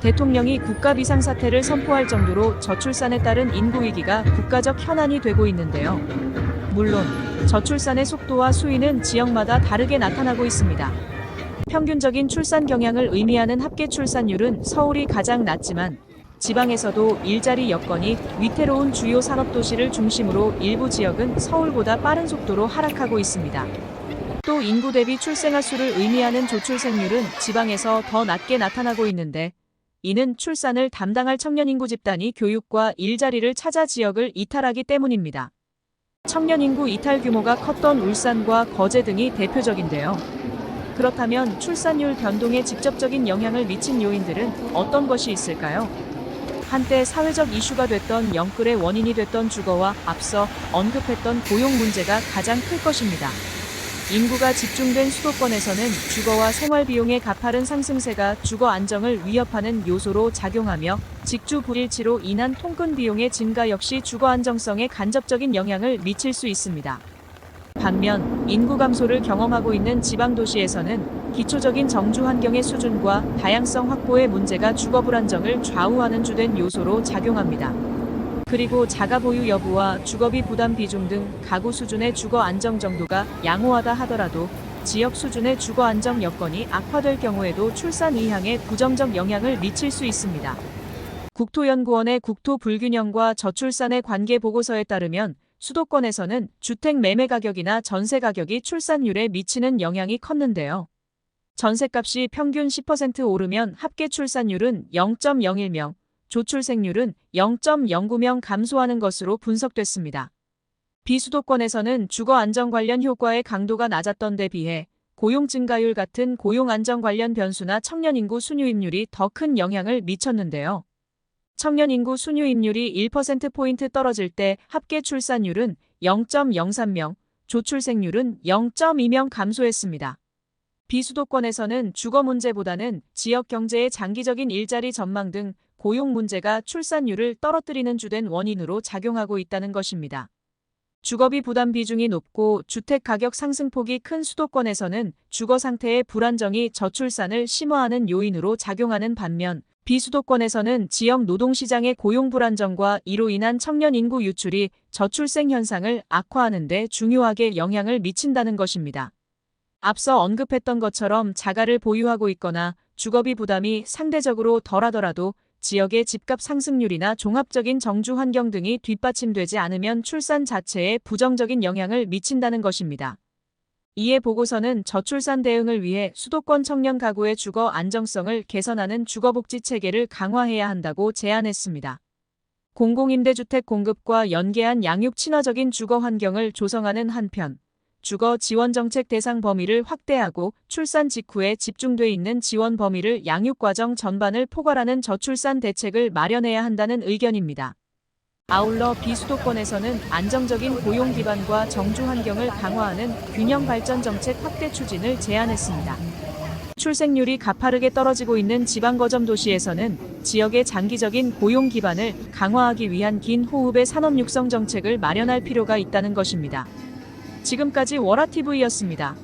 대통령이 국가 비상사태를 선포할 정도로 저출산에 따른 인구 위기가 국가적 현안이 되고 있는데요. 물론 저출산의 속도와 수위는 지역마다 다르게 나타나고 있습니다. 평균적인 출산 경향을 의미하는 합계 출산율은 서울이 가장 낮지만 지방에서도 일자리 여건이 위태로운 주요 산업도시를 중심으로 일부 지역은 서울보다 빠른 속도로 하락하고 있습니다. 또 인구 대비 출생아 수를 의미하는 조출생률은 지방에서 더 낮게 나타나고 있는데 이는 출산을 담당할 청년 인구 집단이 교육과 일자리를 찾아 지역을 이탈하기 때문입니다. 청년 인구 이탈 규모가 컸던 울산과 거제 등이 대표적인데요. 그렇다면 출산율 변동에 직접적인 영향을 미친 요인들은 어떤 것이 있을까요? 한때 사회적 이슈가 됐던 영끌의 원인이 됐던 주거와 앞서 언급했던 고용 문제가 가장 클 것입니다. 인구가 집중된 수도권에서는 주거와 생활비용의 가파른 상승세가 주거 안정을 위협하는 요소로 작용하며 직주 불일치로 인한 통근 비용의 증가 역시 주거 안정성에 간접적인 영향을 미칠 수 있습니다. 반면 인구 감소를 경험하고 있는 지방 도시에서는 기초적인 정주 환경의 수준과 다양성 확보의 문제가 주거 불안정을 좌우하는 주된 요소로 작용합니다. 그리고 자가 보유 여부와 주거비 부담 비중 등 가구 수준의 주거 안정 정도가 양호하다 하더라도 지역 수준의 주거 안정 여건이 악화될 경우에도 출산 의향에 부정적 영향을 미칠 수 있습니다. 국토연구원의 국토 불균형과 저출산의 관계 보고서에 따르면 수도권에서는 주택 매매 가격이나 전세 가격이 출산율에 미치는 영향이 컸는데요. 전세값이 평균 10% 오르면 합계 출산율은 0.01명, 조출생률은 0.09명 감소하는 것으로 분석됐습니다. 비수도권에서는 주거 안정 관련 효과의 강도가 낮았던 데 비해 고용 증가율 같은 고용 안정 관련 변수나 청년 인구 순유입률이 더 큰 영향을 미쳤는데요. 청년 인구 순유입률이 1%포인트 떨어질 때 합계 출산율은 0.03명, 조출생률은 0.2명 감소했습니다. 비수도권에서는 주거 문제보다는 지역 경제의 장기적인 일자리 전망 등 고용 문제가 출산율을 떨어뜨리는 주된 원인으로 작용하고 있다는 것입니다. 주거비 부담 비중이 높고 주택 가격 상승폭이 큰 수도권에서는 주거 상태의 불안정이 저출산을 심화하는 요인으로 작용하는 반면 비수도권에서는 지역 노동시장의 고용 불안정과 이로 인한 청년 인구 유출이 저출생 현상을 악화하는 데 중요하게 영향을 미친다는 것입니다. 앞서 언급했던 것처럼 자가를 보유하고 있거나 주거비 부담이 상대적으로 덜하더라도 지역의 집값 상승률이나 종합적인 정주 환경 등이 뒷받침되지 않으면 출산 자체에 부정적인 영향을 미친다는 것입니다. 이에 보고서는 저출산 대응을 위해 수도권 청년 가구의 주거 안정성을 개선하는 주거복지 체계를 강화해야 한다고 제안했습니다. 공공임대주택 공급과 연계한 양육 친화적인 주거 환경을 조성하는 한편 주거 지원 정책 대상 범위를 확대하고 출산 직후에 집중돼 있는 지원 범위를 양육 과정 전반을 포괄하는 저출산 대책을 마련해야 한다는 의견입니다. 아울러 비수도권에서는 안정적인 고용 기반과 정주 환경을 강화하는 균형 발전 정책 확대 추진을 제안했습니다. 출생률이 가파르게 떨어지고 있는 지방 거점 도시에서는 지역의 장기적인 고용 기반을 강화하기 위한 긴 호흡의 산업 육성 정책을 마련할 필요가 있다는 것입니다. 지금까지 월화TV였습니다.